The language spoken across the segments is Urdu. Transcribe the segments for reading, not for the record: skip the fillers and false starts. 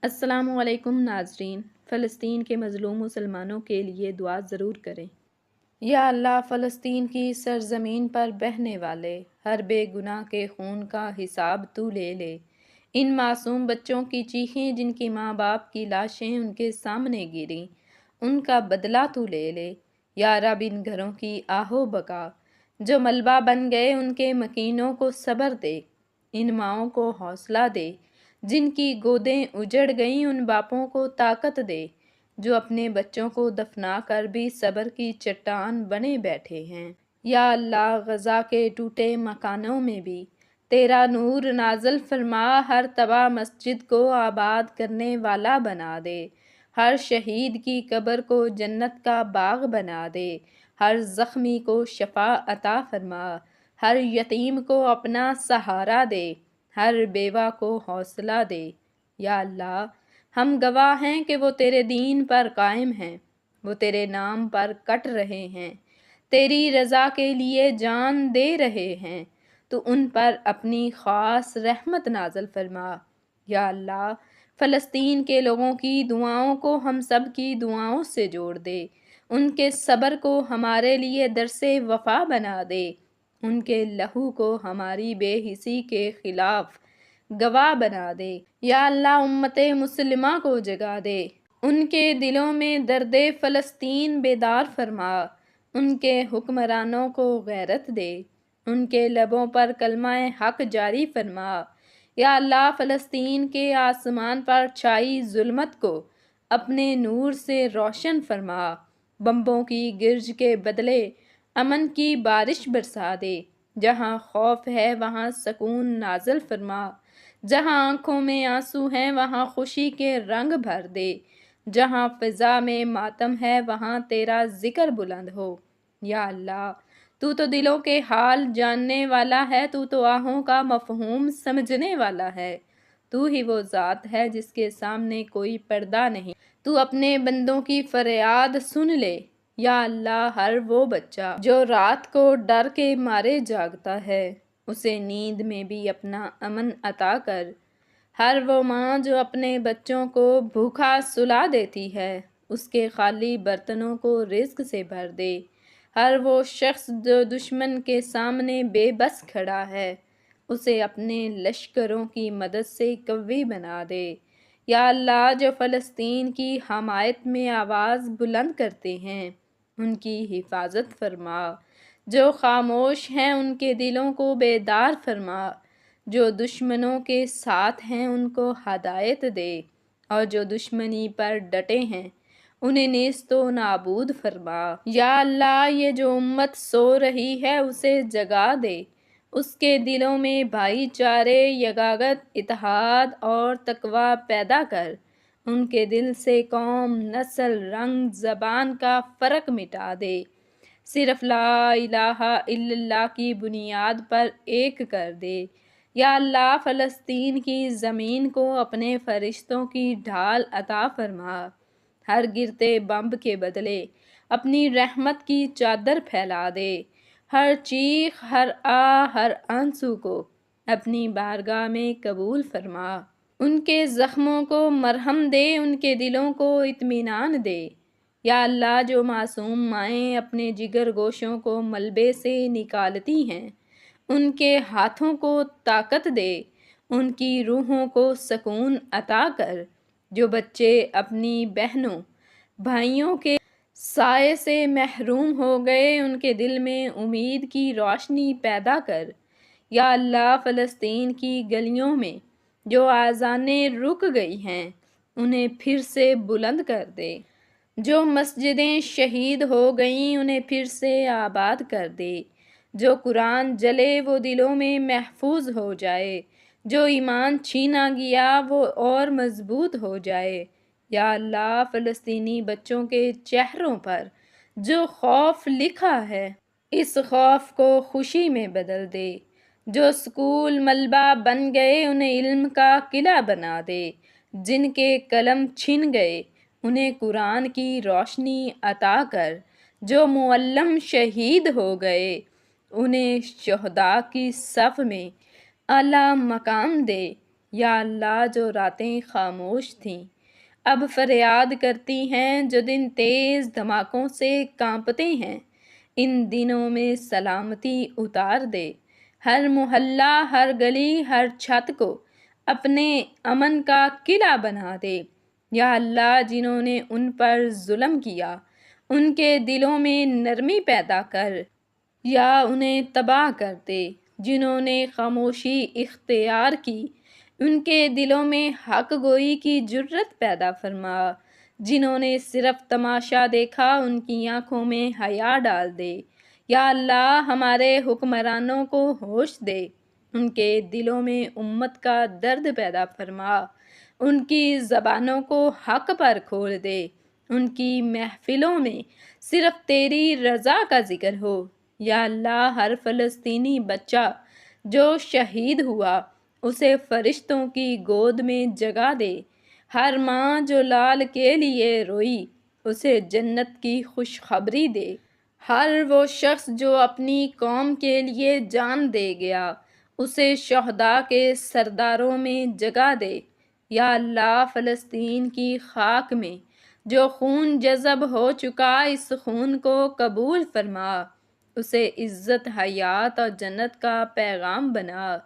السلام علیکم ناظرین، فلسطین کے مظلوم مسلمانوں کے لیے دعا ضرور کریں۔ یا اللہ، فلسطین کی سرزمین پر بہنے والے ہر بے گناہ کے خون کا حساب تو لے لے۔ ان معصوم بچوں کی چیخیں جن کی ماں باپ کی لاشیں ان کے سامنے گریں، ان کا بدلہ تو لے لے۔ یا رب، ان گھروں کی آہو بکا جو ملبہ بن گئے ان کے مکینوں کو صبر دے، ان ماؤں کو حوصلہ دے جن کی گودیں اجڑ گئیں، ان باپوں کو طاقت دے جو اپنے بچوں کو دفنا کر بھی صبر کی چٹان بنے بیٹھے ہیں۔ یا اللہ، غزہ کے ٹوٹے مکانوں میں بھی تیرا نور نازل فرما، ہر تباہ مسجد کو آباد کرنے والا بنا دے، ہر شہید کی قبر کو جنت کا باغ بنا دے، ہر زخمی کو شفا عطا فرما، ہر یتیم کو اپنا سہارا دے، ہر بیوہ کو حوصلہ دے۔ یا اللہ، ہم گواہ ہیں کہ وہ تیرے دین پر قائم ہیں، وہ تیرے نام پر کٹ رہے ہیں، تیری رضا کے لیے جان دے رہے ہیں، تو ان پر اپنی خاص رحمت نازل فرما۔ یا اللہ، فلسطین کے لوگوں کی دعاؤں کو ہم سب کی دعاؤں سے جوڑ دے، ان کے صبر کو ہمارے لیے درس وفا بنا دے، ان کے لہو کو ہماری بے حسی کے خلاف گواہ بنا دے۔ یا اللہ، امت مسلمہ کو جگا دے، ان کے دلوں میں درد فلسطین بیدار فرما، ان کے حکمرانوں کو غیرت دے، ان کے لبوں پر کلمہ حق جاری فرما۔ یا اللہ، فلسطین کے آسمان پر چھائی ظلمت کو اپنے نور سے روشن فرما، بمبوں کی گرج کے بدلے امن کی بارش برسا دے، جہاں خوف ہے وہاں سکون نازل فرما، جہاں آنکھوں میں آنسو ہیں وہاں خوشی کے رنگ بھر دے، جہاں فضا میں ماتم ہے وہاں تیرا ذکر بلند ہو۔ یا اللہ، تو تو دلوں کے حال جاننے والا ہے، تو تو آہوں کا مفہوم سمجھنے والا ہے، تو ہی وہ ذات ہے جس کے سامنے کوئی پردہ نہیں۔ تو اپنے بندوں کی فریاد سن لے۔ یا اللہ، ہر وہ بچہ جو رات کو ڈر کے مارے جاگتا ہے، اسے نیند میں بھی اپنا امن عطا کر۔ ہر وہ ماں جو اپنے بچوں کو بھوکا سلا دیتی ہے، اس کے خالی برتنوں کو رزق سے بھر دے۔ ہر وہ شخص جو دشمن کے سامنے بے بس کھڑا ہے، اسے اپنے لشکروں کی مدد سے قوی بنا دے۔ یا اللہ، جو فلسطین کی حمایت میں آواز بلند کرتے ہیں، ان کی حفاظت فرما، جو خاموش ہیں ان کے دلوں کو بیدار فرما، جو دشمنوں کے ساتھ ہیں ان کو ہدایت دے، اور جو دشمنی پر ڈٹے ہیں انہیں نیست و نابود فرما۔ یا اللہ، یہ جو امت سو رہی ہے اسے جگا دے، اس کے دلوں میں بھائی چارے، یگاگت، اتحاد اور تقوی پیدا کر، ان کے دل سے قوم، نسل، رنگ، زبان کا فرق مٹا دے، صرف لا الہ الا اللہ کی بنیاد پر ایک کر دے۔ یا اللہ، فلسطین کی زمین کو اپنے فرشتوں کی ڈھال عطا فرما، ہر گرتے بمب کے بدلے اپنی رحمت کی چادر پھیلا دے، ہر چیخ، ہر ہر آنسو کو اپنی بارگاہ میں قبول فرما، ان کے زخموں کو مرہم دے، ان کے دلوں کو اطمینان دے۔ یا اللہ، جو معصوم مائیں اپنے جگر گوشوں کو ملبے سے نکالتی ہیں، ان کے ہاتھوں کو طاقت دے، ان کی روحوں کو سکون عطا کر۔ جو بچے اپنی بہنوں، بھائیوں کے سائے سے محروم ہو گئے، ان کے دل میں امید کی روشنی پیدا کر۔ یا اللہ، فلسطین کی گلیوں میں جو آذانیں رک گئی ہیں انہیں پھر سے بلند کر دے، جو مسجدیں شہید ہو گئیں انہیں پھر سے آباد کر دے، جو قرآن جلے وہ دلوں میں محفوظ ہو جائے، جو ایمان چھینا گیا وہ اور مضبوط ہو جائے۔ یا اللہ، فلسطینی بچوں کے چہروں پر جو خوف لکھا ہے اس خوف کو خوشی میں بدل دے، جو سکول ملبہ بن گئے انہیں علم کا قلعہ بنا دے، جن کے قلم چھن گئے انہیں قرآن کی روشنی عطا کر، جو معلم شہید ہو گئے انہیں شہداء کی صف میں اعلیٰ مقام دے۔ یا اللہ جو راتیں خاموش تھیں اب فریاد کرتی ہیں، جو دن تیز دھماکوں سے کانپتے ہیں ان دنوں میں سلامتی اتار دے، ہر محلہ، ہر گلی، ہر چھت کو اپنے امن کا قلعہ بنا دے۔ یا اللہ جنہوں نے ان پر ظلم کیا ان کے دلوں میں نرمی پیدا کر، یا انہیں تباہ کر دے۔ جنہوں نے خاموشی اختیار کی ان کے دلوں میں حق گوئی کی جرت پیدا فرما۔ جنہوں نے صرف تماشا دیکھا ان کی آنکھوں میں حیا ڈال دے۔ یا اللہ ہمارے حکمرانوں کو ہوش دے، ان کے دلوں میں امت کا درد پیدا فرما، ان کی زبانوں کو حق پر کھول دے، ان کی محفلوں میں صرف تیری رضا کا ذکر ہو۔ یا اللہ ہر فلسطینی بچہ جو شہید ہوا اسے فرشتوں کی گود میں جگا دے، ہر ماں جو لال کے لیے روئی اسے جنت کی خوشخبری دے، ہر وہ شخص جو اپنی قوم کے لیے جان دے گیا اسے شہداء کے سرداروں میں جگا دے۔ یا اللہ فلسطین کی خاک میں جو خون جذب ہو چکا اس خون کو قبول فرما، اسے عزت، حیات اور جنت کا پیغام بنا،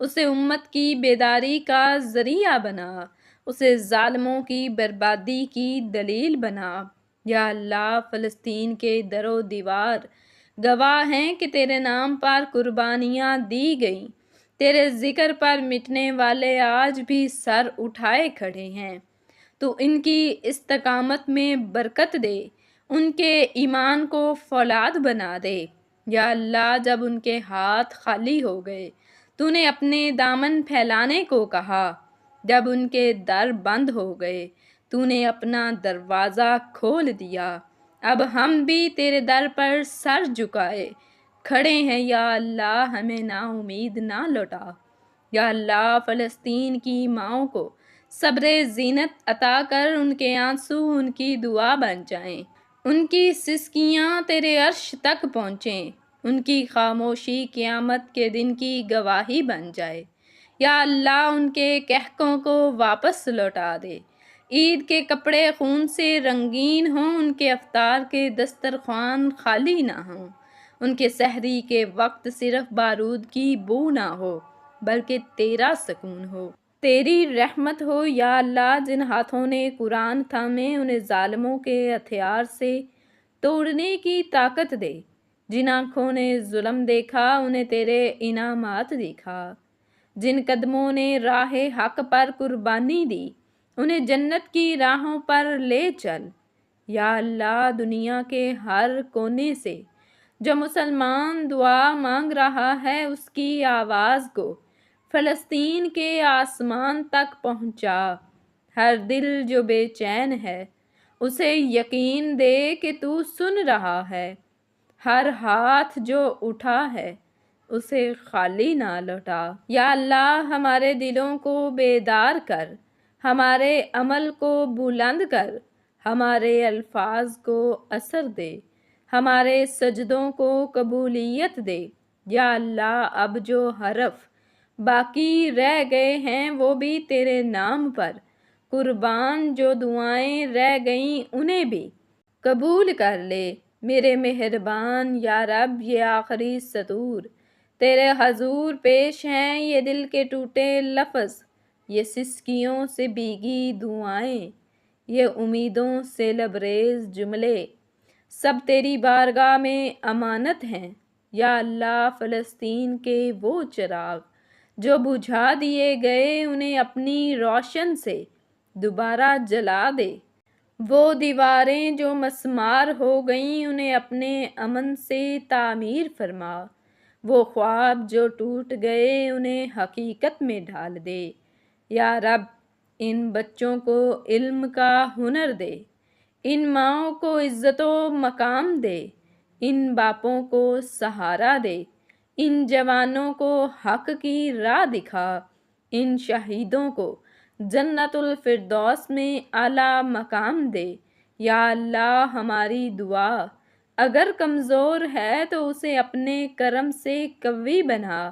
اسے امت کی بیداری کا ذریعہ بنا، اسے ظالموں کی بربادی کی دلیل بنا۔ یا اللہ فلسطین کے در و دیوار گواہ ہیں کہ تیرے نام پر قربانیاں دی گئیں، تیرے ذکر پر مٹنے والے آج بھی سر اٹھائے کھڑے ہیں۔ تو ان کی استقامت میں برکت دے، ان کے ایمان کو فولاد بنا دے۔ یا اللہ جب ان کے ہاتھ خالی ہو گئے تو نے اپنے دامن پھیلانے کو کہا، جب ان کے در بند ہو گئے تو نے اپنا دروازہ کھول دیا۔ اب ہم بھی تیرے در پر سر جھکائے کھڑے ہیں، یا اللہ ہمیں نا امید نہ لوٹا۔ یا اللہ فلسطین کی ماؤں کو صبر زینت عطا کر، ان کے آنسو ان کی دعا بن جائیں، ان کی سسکیاں تیرے عرش تک پہنچیں، ان کی خاموشی قیامت کے دن کی گواہی بن جائے۔ یا اللہ ان کے قحقوں کو واپس لوٹا دے، عید کے کپڑے خون سے رنگین ہوں، ان کے افطار کے دسترخوان خالی نہ ہوں، ان کے سحری کے وقت صرف بارود کی بو نہ ہو بلکہ تیرا سکون ہو، تیری رحمت ہو۔ یا اللہ جن ہاتھوں نے قرآن تھامے انہیں ظالموں کے ہتھیار سے توڑنے کی طاقت دے، جن آنکھوں نے ظلم دیکھا انہیں تیرے انعامات دکھا، جن قدموں نے راہ حق پر قربانی دی انہیں جنت کی راہوں پر لے چل۔ یا اللہ دنیا کے ہر کونے سے جو مسلمان دعا مانگ رہا ہے اس کی آواز کو فلسطین کے آسمان تک پہنچا، ہر دل جو بے چین ہے اسے یقین دے کہ تو سن رہا ہے، ہر ہاتھ جو اٹھا ہے اسے خالی نہ لوٹا۔ یا اللہ ہمارے دلوں کو بیدار کر، ہمارے عمل کو بلند کر، ہمارے الفاظ کو اثر دے، ہمارے سجدوں کو قبولیت دے۔ یا اللہ اب جو حرف باقی رہ گئے ہیں وہ بھی تیرے نام پر قربان، جو دعائیں رہ گئیں انہیں بھی قبول کر لے۔ میرے مہربان یا رب یہ آخری سطور تیرے حضور پیش ہیں، یہ دل کے ٹوٹے لفظ، یہ سسکیوں سے بھیگی دعائیں، یہ امیدوں سے لبریز جملے، سب تیری بارگاہ میں امانت ہیں۔ یا اللہ فلسطین کے وہ چراغ جو بجھا دیے گئے انہیں اپنی روشن سے دوبارہ جلا دے، وہ دیواریں جو مسمار ہو گئیں انہیں اپنے امن سے تعمیر فرما، وہ خواب جو ٹوٹ گئے انہیں حقیقت میں ڈھال دے۔ یا رب ان بچوں کو علم کا ہنر دے، ان ماؤں کو عزت و مقام دے، ان باپوں کو سہارا دے، ان جوانوں کو حق کی راہ دکھا، ان شہیدوں کو جنت الفردوس میں اعلیٰ مقام دے۔ یا اللہ ہماری دعا اگر کمزور ہے تو اسے اپنے کرم سے قوی بنا،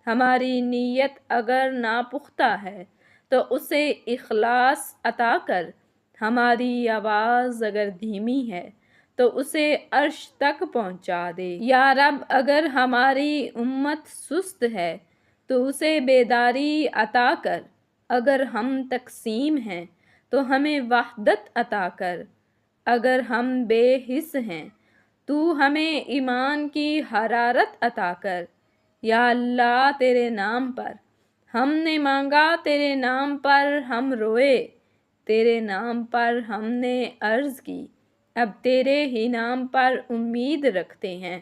ہماری نیت اگر ناپختہ ہے تو اسے اخلاص عطا کر۔ ہماری آواز اگر دھیمی ہے تو اسے عرش تک پہنچا دے۔ یا رب، اگر ہماری امت سست ہے تو اسے بیداری عطا کر۔ اگر ہم تقسیم ہیں تو ہمیں وحدت عطا کر۔ اگر ہم بے حس ہیں تو ہمیں ایمان کی حرارت عطا کر۔ یا اللہ، تیرے نام پر ہم نے مانگا، تیرے نام پر ہم روئے، تیرے نام پر ہم نے عرض کی، اب تیرے ہی نام پر امید رکھتے ہیں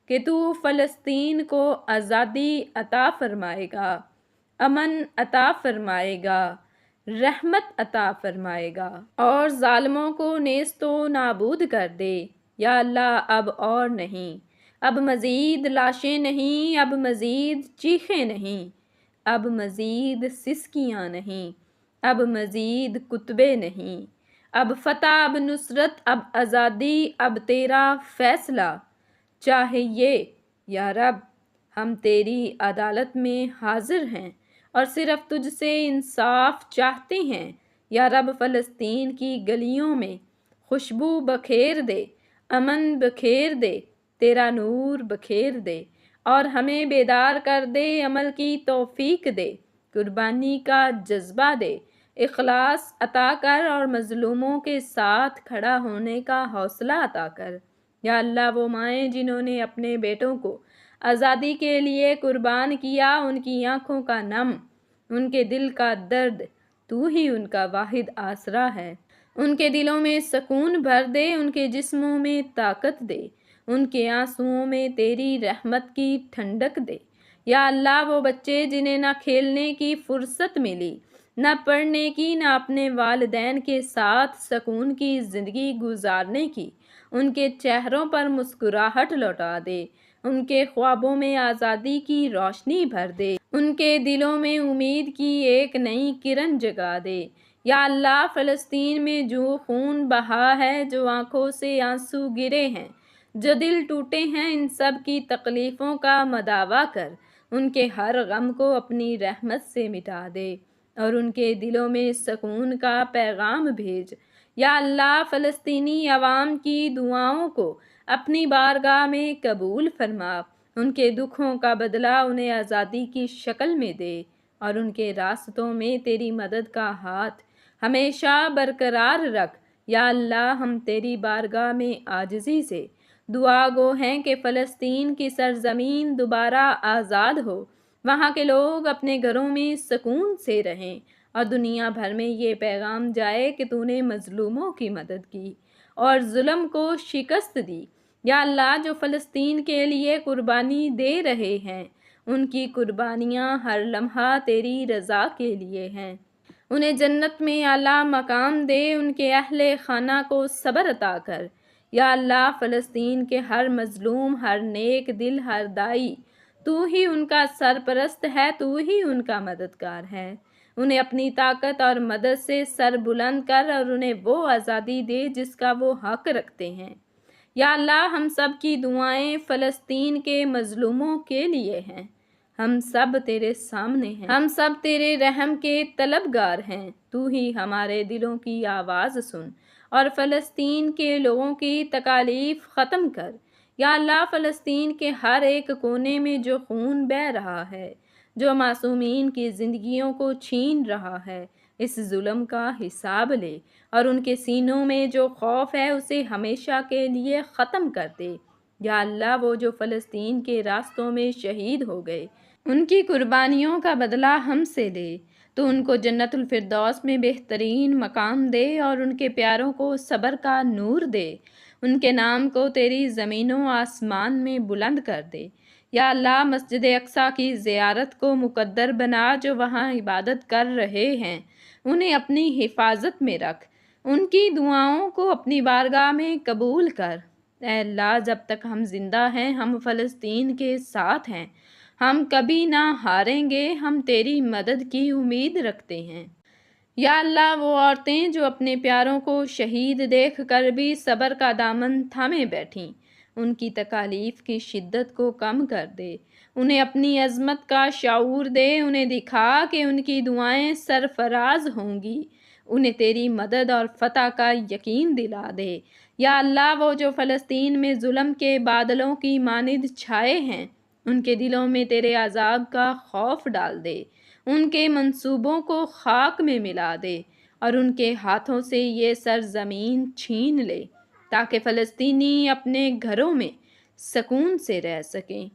کہ تو فلسطین کو آزادی عطا فرمائے گا، امن عطا فرمائے گا، رحمت عطا فرمائے گا اور ظالموں کو نیست و نابود کر دے۔ یا اللہ، اب اور نہیں، اب مزید لاشیں نہیں، اب مزید چیخیں نہیں، اب مزید سسکیاں نہیں، اب مزید کتبے نہیں، اب فتح، اب نصرت، اب آزادی، اب تیرا فیصلہ چاہیے۔ یا رب، ہم تیری عدالت میں حاضر ہیں اور صرف تجھ سے انصاف چاہتے ہیں۔ یا رب، فلسطین کی گلیوں میں خوشبو بکھیر دے، امن بکھیر دے، تیرا نور بکھیر دے اور ہمیں بیدار کر دے، عمل کی توفیق دے، قربانی کا جذبہ دے، اخلاص عطا کر اور مظلوموں کے ساتھ کھڑا ہونے کا حوصلہ عطا کر۔ یا اللہ، وہ مائیں جنہوں نے اپنے بیٹوں کو آزادی کے لیے قربان کیا، ان کی آنکھوں کا نم، ان کے دل کا درد، تو ہی ان کا واحد آسرا ہے۔ ان کے دلوں میں سکون بھر دے، ان کے جسموں میں طاقت دے، ان کے آنسوؤں میں تیری رحمت کی ٹھنڈک دے۔ یا اللہ، وہ بچے جنہیں نہ کھیلنے کی فرصت ملی، نہ پڑھنے کی، نہ اپنے والدین کے ساتھ سکون کی زندگی گزارنے کی، ان کے چہروں پر مسکراہٹ لوٹا دے، ان کے خوابوں میں آزادی کی روشنی بھر دے، ان کے دلوں میں امید کی ایک نئی کرن جگا دے۔ یا اللہ، فلسطین میں جو خون بہا ہے، جو آنکھوں سے آنسو گرے ہیں، جو دل ٹوٹے ہیں، ان سب کی تکلیفوں کا مداوا کر، ان کے ہر غم کو اپنی رحمت سے مٹا دے اور ان کے دلوں میں سکون کا پیغام بھیج۔ یا اللہ، فلسطینی عوام کی دعاؤں کو اپنی بارگاہ میں قبول فرما، ان کے دکھوں کا بدلہ انہیں آزادی کی شکل میں دے اور ان کے راستوں میں تیری مدد کا ہاتھ ہمیشہ برقرار رکھ۔ یا اللہ، ہم تیری بارگاہ میں عاجزی سے دعا گو ہیں کہ فلسطین کی سرزمین دوبارہ آزاد ہو، وہاں کے لوگ اپنے گھروں میں سکون سے رہیں اور دنیا بھر میں یہ پیغام جائے کہ تو نے مظلوموں کی مدد کی اور ظلم کو شکست دی۔ یا اللہ، جو فلسطین کے لیے قربانی دے رہے ہیں، ان کی قربانیاں ہر لمحہ تیری رضا کے لیے ہیں، انہیں جنت میں اعلیٰ مقام دے، ان کے اہل خانہ کو صبر عطا کر۔ یا اللہ، فلسطین کے ہر مظلوم، ہر نیک دل، ہر دائی، تو ہی ان کا سرپرست ہے، تو ہی ان کا مددگار ہے۔ انہیں اپنی طاقت اور مدد سے سر بلند کر اور انہیں وہ آزادی دے جس کا وہ حق رکھتے ہیں۔ یا اللہ، ہم سب کی دعائیں فلسطین کے مظلوموں کے لیے ہیں۔ ہم سب تیرے سامنے ہیں، ہم سب تیرے رحم کے طلبگار ہیں۔ تو ہی ہمارے دلوں کی آواز سن اور فلسطین کے لوگوں کی تکالیف ختم کر۔ یا اللہ، فلسطین کے ہر ایک کونے میں جو خون بہہ رہا ہے، جو معصومین کی زندگیوں کو چھین رہا ہے، اس ظلم کا حساب لے اور ان کے سینوں میں جو خوف ہے اسے ہمیشہ کے لیے ختم کر دے۔ یا اللہ، وہ جو فلسطین کے راستوں میں شہید ہو گئے، ان کی قربانیوں کا بدلہ ہم سے لے۔ تو ان کو جنت الفردوس میں بہترین مقام دے اور ان کے پیاروں کو صبر کا نور دے، ان کے نام کو تیری زمین و آسمان میں بلند کر دے۔ یا اللہ، مسجد اقصیٰ کی زیارت کو مقدر بنا، جو وہاں عبادت کر رہے ہیں انہیں اپنی حفاظت میں رکھ، ان کی دعاؤں کو اپنی بارگاہ میں قبول کر۔ اے اللہ، جب تک ہم زندہ ہیں ہم فلسطین کے ساتھ ہیں، ہم کبھی نہ ہاریں گے، ہم تیری مدد کی امید رکھتے ہیں۔ یا اللہ، وہ عورتیں جو اپنے پیاروں کو شہید دیکھ کر بھی صبر کا دامن تھامے بیٹھیں، ان کی تکالیف کی شدت کو کم کر دے، انہیں اپنی عظمت کا شعور دے، انہیں دکھا کہ ان کی دعائیں سرفراز ہوں گی، انہیں تیری مدد اور فتح کا یقین دلا دے۔ یا اللہ، وہ جو فلسطین میں ظلم کے بادلوں کی مانند چھائے ہیں، ان کے دلوں میں تیرے عذاب کا خوف ڈال دے، ان کے منصوبوں کو خاک میں ملا دے اور ان کے ہاتھوں سے یہ سرزمین چھین لے، تاکہ فلسطینی اپنے گھروں میں سکون سے رہ سکیں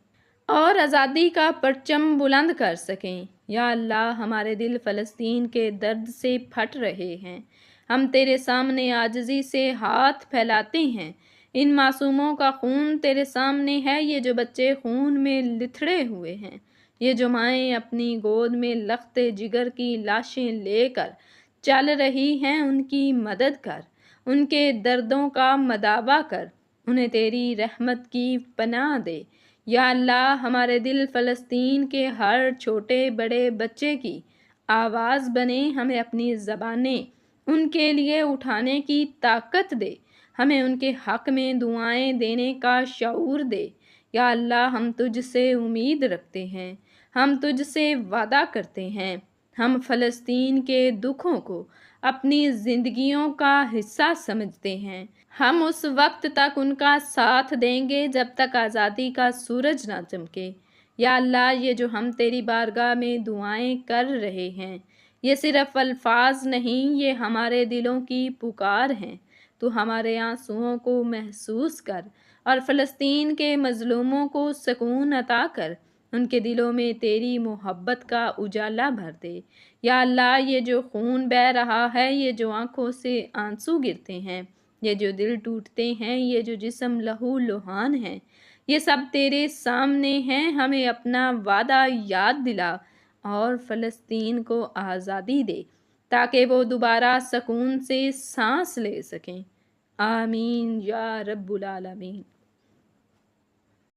اور آزادی کا پرچم بلند کر سکیں۔ یا اللہ، ہمارے دل فلسطین کے درد سے پھٹ رہے ہیں، ہم تیرے سامنے عاجزی سے ہاتھ پھیلاتے ہیں۔ ان معصوموں کا خون تیرے سامنے ہے، یہ جو بچے خون میں لتھڑے ہوئے ہیں، یہ جو مائیں اپنی گود میں لخت جگر کی لاشیں لے کر چل رہی ہیں، ان کی مدد کر، ان کے دردوں کا مداوا کر، انہیں تیری رحمت کی پناہ دے۔ یا اللہ، ہمارے دل فلسطین کے ہر چھوٹے بڑے بچے کی آواز بنے، ہمیں اپنی زبانیں ان کے لیے اٹھانے کی طاقت دے، ہمیں ان کے حق میں دعائیں دینے کا شعور دے۔ یا اللہ، ہم تجھ سے امید رکھتے ہیں، ہم تجھ سے وعدہ کرتے ہیں، ہم فلسطین کے دکھوں کو اپنی زندگیوں کا حصہ سمجھتے ہیں، ہم اس وقت تک ان کا ساتھ دیں گے جب تک آزادی کا سورج نہ چمکے۔ یا اللہ، یہ جو ہم تیری بارگاہ میں دعائیں کر رہے ہیں، یہ صرف الفاظ نہیں، یہ ہمارے دلوں کی پکار ہیں۔ تو ہمارے آنسوؤں کو محسوس کر اور فلسطین کے مظلوموں کو سکون عطا کر، ان کے دلوں میں تیری محبت کا اجالا بھر دے۔ یا اللہ، یہ جو خون بہہ رہا ہے، یہ جو آنکھوں سے آنسو گرتے ہیں، یہ جو دل ٹوٹتے ہیں، یہ جو جسم لہو لہان ہیں، یہ سب تیرے سامنے ہیں۔ ہمیں اپنا وعدہ یاد دلا اور فلسطین کو آزادی دے، تاکہ وہ دوبارہ سکون سے سانس لے سکیں۔ آمین یا رب العالمین۔